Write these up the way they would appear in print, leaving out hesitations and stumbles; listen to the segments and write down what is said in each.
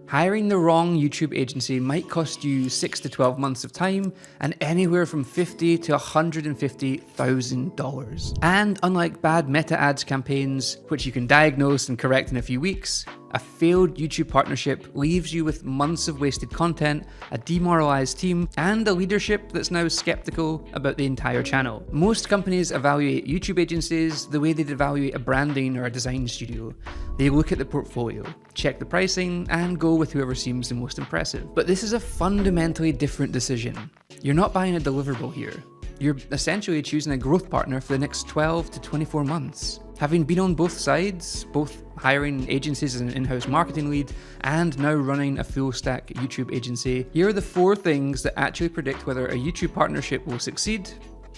Hiring the wrong YouTube agency might cost you 6 to 12 months of time and anywhere from $50,000 to $150,000. And unlike bad meta ads campaigns, which you can diagnose and correct in a few weeks, a failed YouTube partnership leaves you with months of wasted content, a demoralized team, and a leadership that's now skeptical about the entire channel. Most companies evaluate YouTube agencies the way they'd evaluate a branding or a design studio. They look at the portfolio, check the pricing, and go with whoever seems the most impressive. But this is a fundamentally different decision. You're not buying a deliverable here. You're essentially choosing a growth partner for the next 12 to 24 months. Having been on both sides, both hiring agencies as an in-house marketing lead and now running a full-stack YouTube agency, here are the 4 things that actually predict whether a YouTube partnership will succeed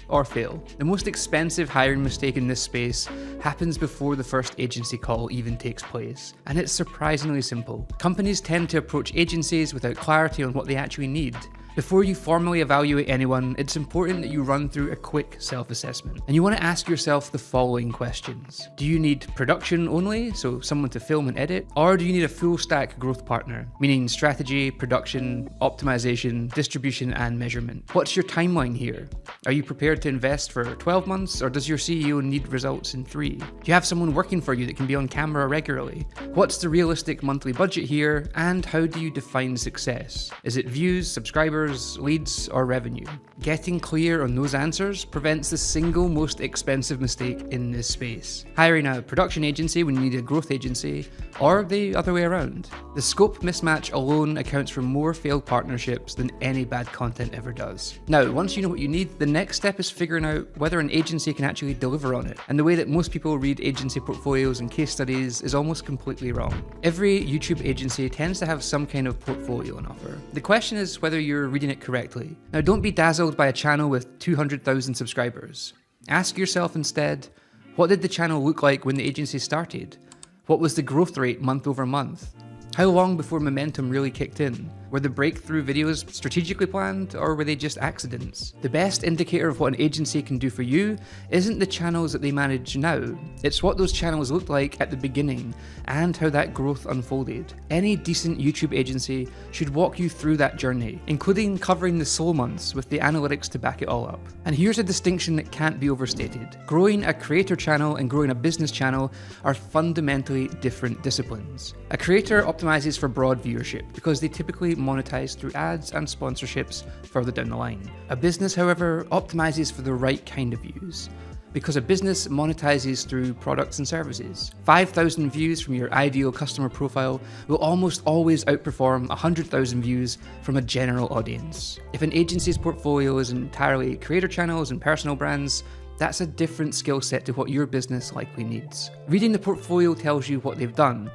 or fail. The most expensive hiring mistake in this space happens before the first agency call even takes place, and it's surprisingly simple. Companies tend to approach agencies without clarity on what they actually need. Before you formally evaluate anyone, it's important that you run through a quick self-assessment. And you want to ask yourself the following questions. Do you need production only, so someone to film and edit? Or do you need a full stack growth partner, meaning strategy, production, optimization, distribution, and measurement? What's your timeline here? Are you prepared to invest for 12 months, or does your CEO need results in 3? Do you have someone working for you that can be on camera regularly? What's the realistic monthly budget here, and how do you define success? Is it views, subscribers, leads, or revenue? Getting clear on those answers prevents the single most expensive mistake in this space: hiring a production agency when you need a growth agency, or the other way around. The scope mismatch alone accounts for more failed partnerships than any bad content ever does. Now, once you know what you need, the next step is figuring out whether an agency can actually deliver on it. And the way that most people read agency portfolios and case studies is almost completely wrong. Every YouTube agency tends to have some kind of portfolio on offer. The question is whether you're reading it correctly. Now, don't be dazzled by a channel with 200,000 subscribers. Ask yourself instead, what did the channel look like when the agency started? What was the growth rate month over month? How long before momentum really kicked in? Were the breakthrough videos strategically planned, or were they just accidents? The best indicator of what an agency can do for you isn't the channels that they manage now. It's what those channels looked like at the beginning and how that growth unfolded. Any decent YouTube agency should walk you through that journey, including covering the slow months with the analytics to back it all up. And here's a distinction that can't be overstated. Growing a creator channel and growing a business channel are fundamentally different disciplines. A creator optimizes for broad viewership because they typically monetize through ads and sponsorships further down the line. A business, however, optimizes for the right kind of views, because a business monetizes through products and services. 5,000 views from your ideal customer profile will almost always outperform 100,000 views from a general audience. If an agency's portfolio is entirely creator channels and personal brands, that's a different skill set to what your business likely needs. Reading the portfolio tells you what they've done,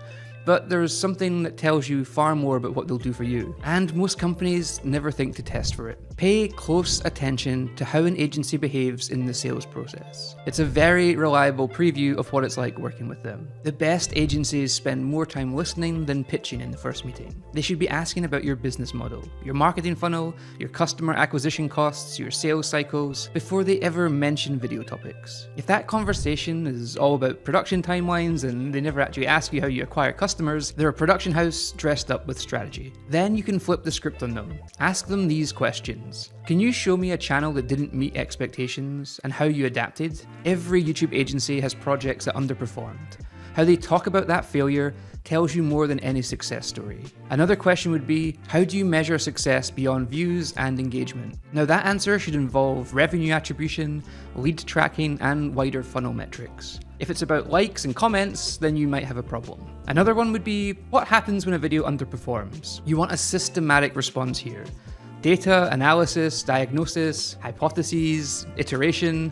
but there's something that tells you far more about what they'll do for you. And most companies never think to test for it. Pay close attention to how an agency behaves in the sales process. It's a very reliable preview of what it's like working with them. The best agencies spend more time listening than pitching in the first meeting. They should be asking about your business model, your marketing funnel, your customer acquisition costs, your sales cycles, before they ever mention video topics. If that conversation is all about production timelines and they never actually ask you how you acquire customers, they're a production house dressed up with strategy. Then you can flip the script on them. Ask them these questions. Can you show me a channel that didn't meet expectations and how you adapted? Every YouTube agency has projects that underperformed. How they talk about that failure tells you more than any success story. Another question would be, how do you measure success beyond views and engagement? Now, that answer should involve revenue attribution, lead tracking, and wider funnel metrics. If it's about likes and comments, then you might have a problem. Another one would be, what happens when a video underperforms? You want a systematic response here. Data, analysis, diagnosis, hypotheses, iteration,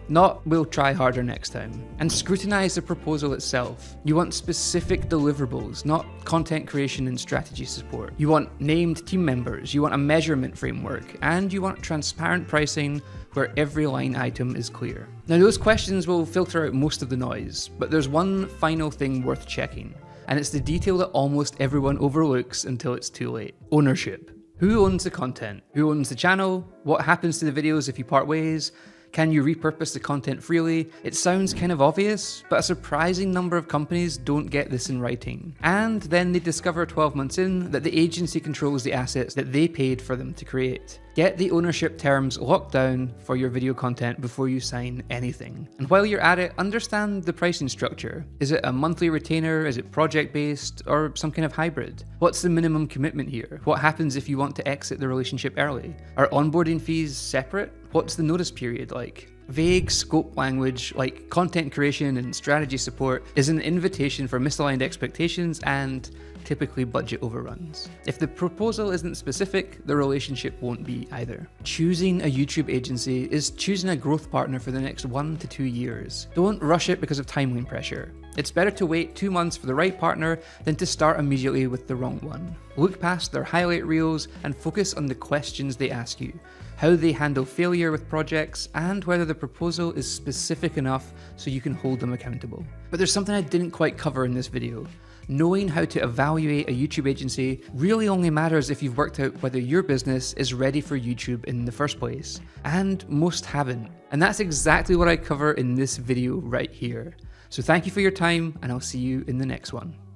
not we'll try harder next time. And scrutinize the proposal itself. You want specific deliverables, not content creation and strategy support. You want named team members, you want a measurement framework, and you want transparent pricing where every line item is clear. Now, those questions will filter out most of the noise, but there's one final thing worth checking, and it's the detail that almost everyone overlooks until it's too late. Ownership. Who owns the content? Who owns the channel? What happens to the videos if you part ways? Can you repurpose the content freely? It sounds kind of obvious, but a surprising number of companies don't get this in writing. And then they discover 12 months in that the agency controls the assets that they paid for them to create. Get the ownership terms locked down for your video content before you sign anything. And while you're at it, understand the pricing structure. Is it a monthly retainer? Is it project-based? Or some kind of hybrid? What's the minimum commitment here? What happens if you want to exit the relationship early? Are onboarding fees separate? What's the notice period like? Vague scope language like content creation and strategy support is an invitation for misaligned expectations and typically budget overruns. If the proposal isn't specific, the relationship won't be either. Choosing a YouTube agency is choosing a growth partner for the next 1 to 2 years. Don't rush it because of timeline pressure. It's better to wait 2 months for the right partner than to start immediately with the wrong one. Look past their highlight reels and focus on the questions they ask you, how they handle failure with projects, and whether the proposal is specific enough so you can hold them accountable. But there's something I didn't quite cover in this video. Knowing how to evaluate a YouTube agency really only matters if you've worked out whether your business is ready for YouTube in the first place. And most haven't. And that's exactly what I cover in this video right here. So thank you for your time, and I'll see you in the next one.